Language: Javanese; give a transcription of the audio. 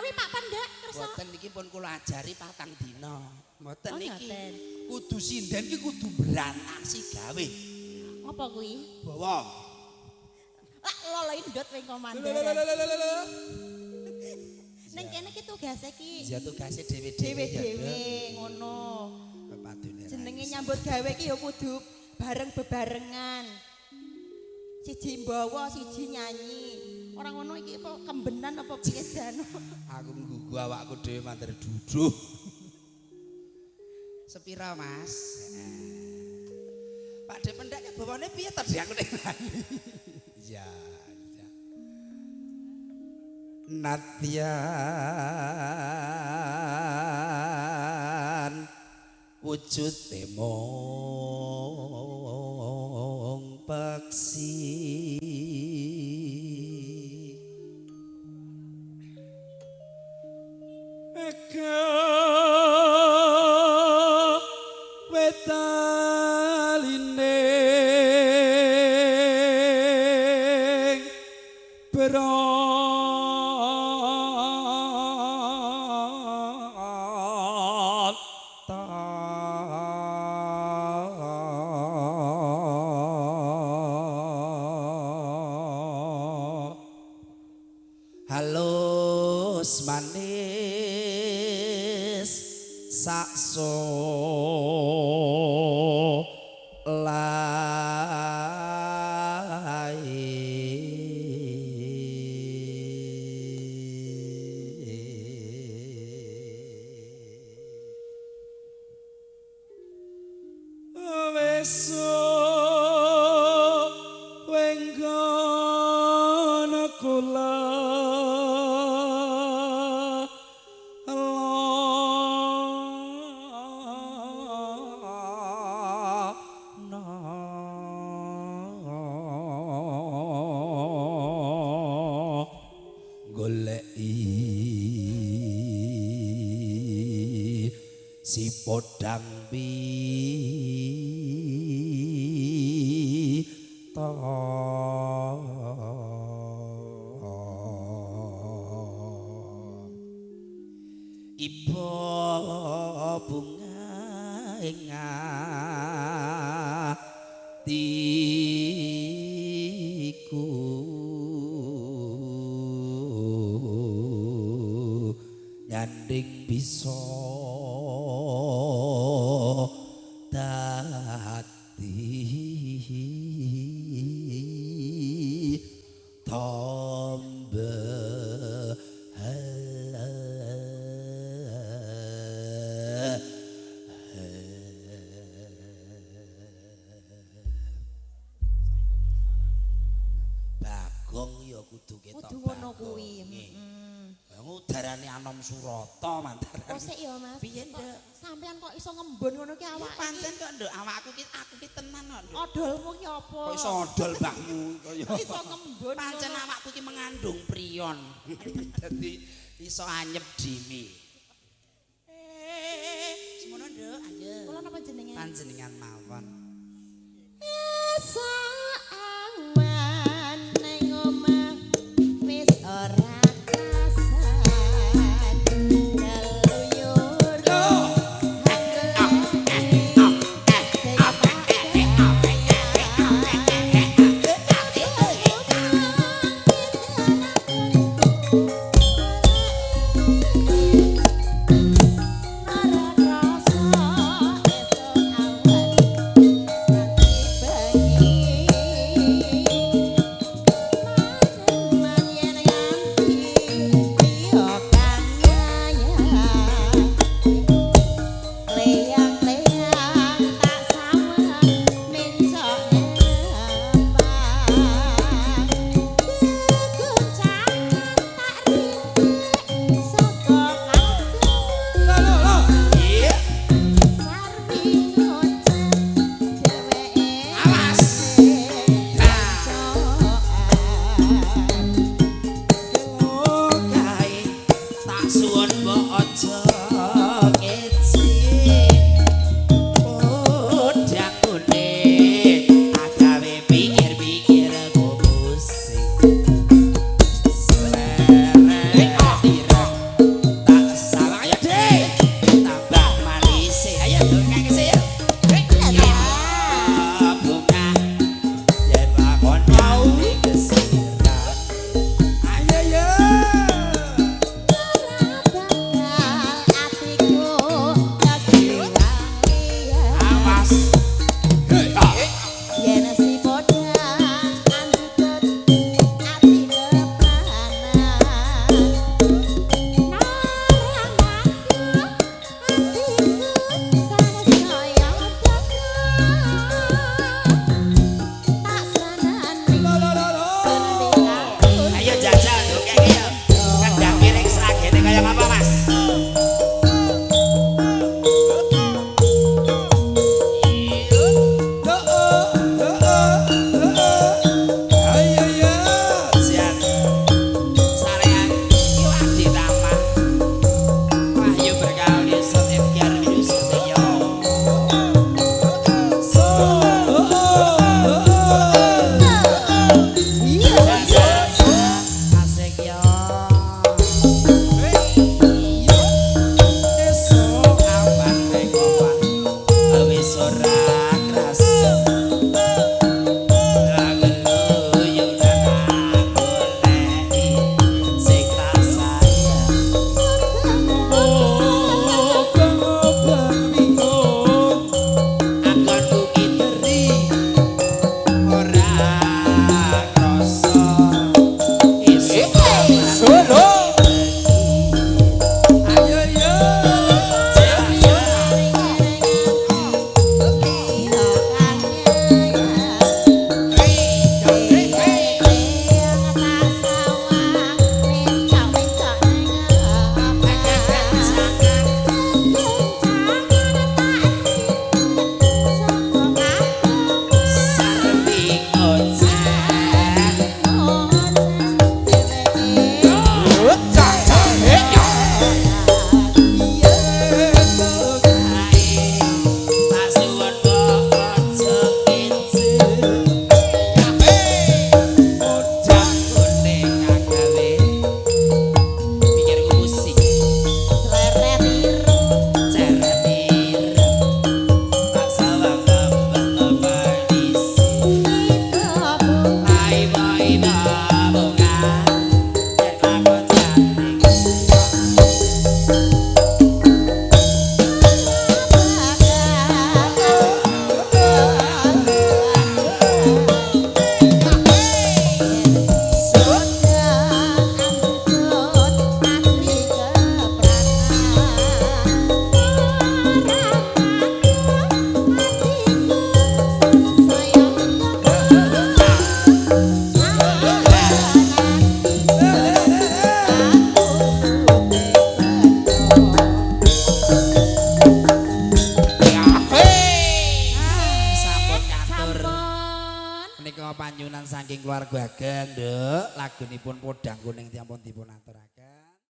Menawi Pak Pendak kersa. Mboten niki pun kula ajari 4 dina. Mboten Oh, niki. ngoten. Kudu sinden ki kudu berantasi gawe. Apa kuwi? Bawa. Lah lolo indot wing komandan. Ning kene ki tugase ki. Ya tugase dhewe-dhewe Dewe-dewe ngono. Pepadune. Jenenge nyambut gawe ki ya kudu bareng bebarengan. Siji mbawa, siji nyanyi. Ora ngono iki apa kembenan apa piye jano. Aku nggugu awakku dhewe mantar duduh. Sepira, Mas? Pak De Pendak bawane piye to aku ning. Ya, ya. Nadyan wujud mung peksi wetaline halus manis sakso si podang pita iba bunga ing atiku nyanding bisa udarane anom surata mantaran. Kok sik ya, Mas? Piye, Nduk? Sampean kok iso ngembon ngono ki awake. Pancen kok, Nduk, awakku ki aku ki tenan kok, Nduk. Odolmu ki apa? Kok iso odol mbahmu kaya. Iso ngembon. Pancen awakku ki mengandung prion. Dadi iso anyep dimi. Semono, Nduk, ayo. Kula napa jenengan? Panjenengan mawon. Saangan ning omah wis ora bagi jajal nduk iki ya. Kendang miring sragene kaya apa, Mas? Panjunan saking keluarga Ageng, Nduk. Lagunipun Podang Kuning diampun dipun aturaken.